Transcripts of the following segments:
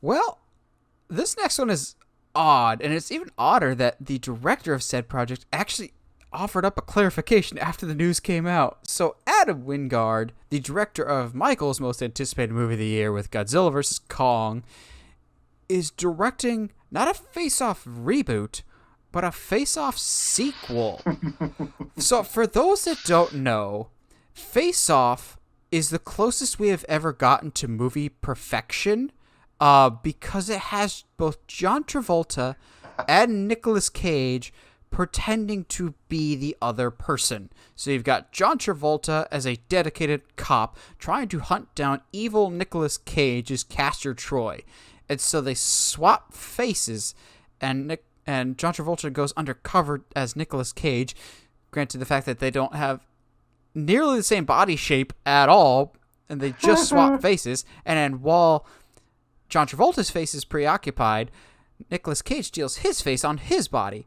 Well, this next one is odd, and it's even odder that the director of said project actually offered up a clarification after the news came out. So, Adam Wingard, the director of Michael's most anticipated movie of the year with Godzilla vs. Kong, is directing not a face-off reboot, but a face-off sequel. So, for those that don't know, Face-Off is the closest we have ever gotten to movie perfection, because it has both John Travolta and Nicolas Cage pretending to be the other person. So you've got John Travolta as a dedicated cop trying to hunt down evil Nicolas Cage as Castor Troy. And so they swap faces, and John Travolta goes undercover as Nicolas Cage, granted the fact that they don't have nearly the same body shape at all, and they just swap faces. And then while John Travolta's face is preoccupied, Nicolas Cage steals his face on his body.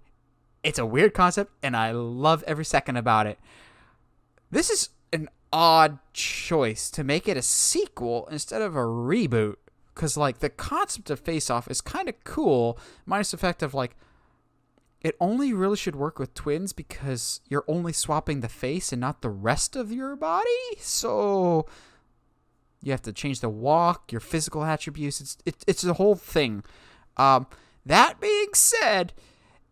It's a weird concept, and I love every second about it. This is an odd choice to make it a sequel instead of a reboot, because like the concept of Face-Off is kind of cool, minus the fact of like it only really should work with twins because you're only swapping the face and not the rest of your body. So you have to change the walk, your physical attributes. It's the whole thing. That being said,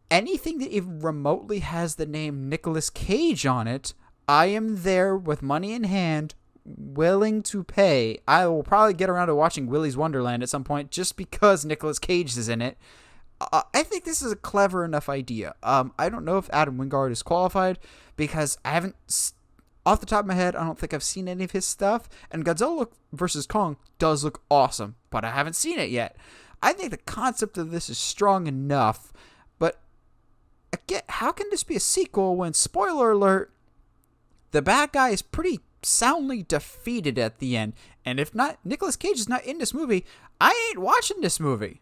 anything that even remotely has the name Nicolas Cage on it, I am there with money in hand, willing to pay. I will probably get around to watching Willy's Wonderland at some point just because Nicolas Cage is in it. I think this is a clever enough idea. I don't know if Adam Wingard is qualified because I haven't, off the top of my head, I don't think I've seen any of his stuff. And Godzilla vs. Kong does look awesome, but I haven't seen it yet. I think the concept of this is strong enough, but again, how can this be a sequel when, spoiler alert, the bad guy is pretty soundly defeated at the end? And if not, Nicolas Cage is not in this movie, I ain't watching this movie.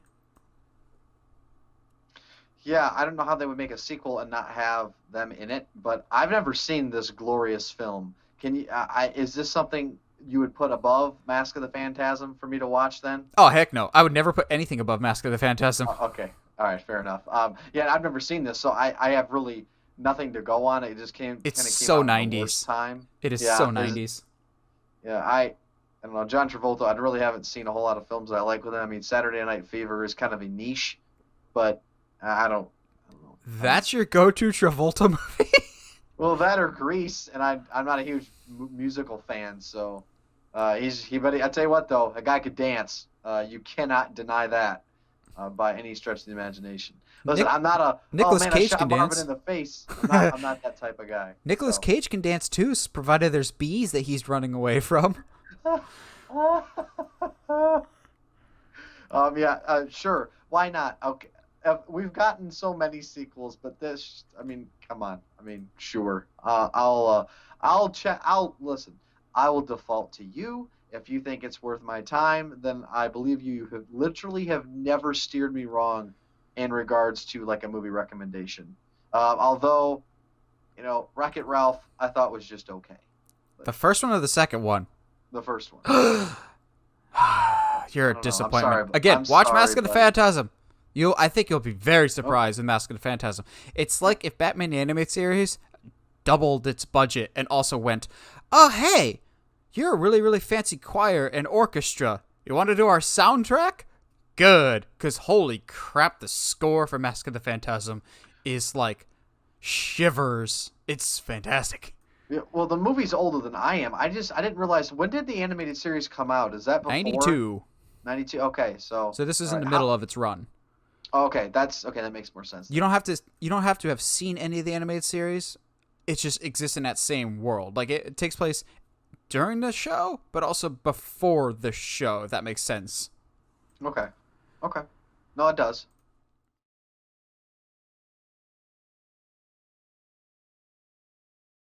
Yeah, I don't know how they would make a sequel and not have them in it, but I've never seen this glorious film. Can you? Is this something you would put above Mask of the Phantasm for me to watch then? Oh, heck no. I would never put anything above Mask of the Phantasm. Okay, all right, fair enough. Yeah, I've never seen this, so I have really nothing to go on. It just It's kind of came so out in the worst 90s. time. It is Yeah, so 90s. yeah. I don't know. John Travolta. I really haven't seen a whole lot of films that I like with him. I mean, Saturday Night Fever is kind of a niche, but I don't know. That's your go-to Travolta movie? Well, that or Grease, and I'm not a huge musical fan, so but I tell you what though, a guy could dance. You cannot deny that by any stretch of the imagination. Listen, I'm not a Nicolas I Cage shot can Marvin dance. in the face. I'm not that type of guy. Nicolas So. Cage can dance too, provided there's bees that he's running away from. Yeah, sure. Why not? Okay. We've gotten so many sequels, but this, I mean, come on. I mean, sure. I'll check. I'll listen. I will default to you. If you think it's worth my time, then I believe you. You have literally have never steered me wrong in regards to like a movie recommendation. Although, Wreck-It Ralph, I thought was just okay. The first one or the second one? The first one. You're I a don't know. I'm disappointment. sorry, Again, I'm watch sorry, Mask of the buddy. Phantasm. I think you'll be very surprised with Mask of the Phantasm. It's like if Batman the Animated Series doubled its budget and also went, oh, hey, you're a really, really fancy choir and orchestra. You want to do our soundtrack? Good. Because holy crap, the score for Mask of the Phantasm is like shivers. It's fantastic. Yeah, well, the movie's older than I am. I didn't realize, when did the animated series come out? Is that before 92. 92? Okay, so So this is all in the right, middle of its run. okay, that's okay. That makes more sense. You don't have to have seen any of the animated series. It just exists in that same world. Like it takes place during the show, but also before the show, if that makes sense. Okay, okay. No, it does.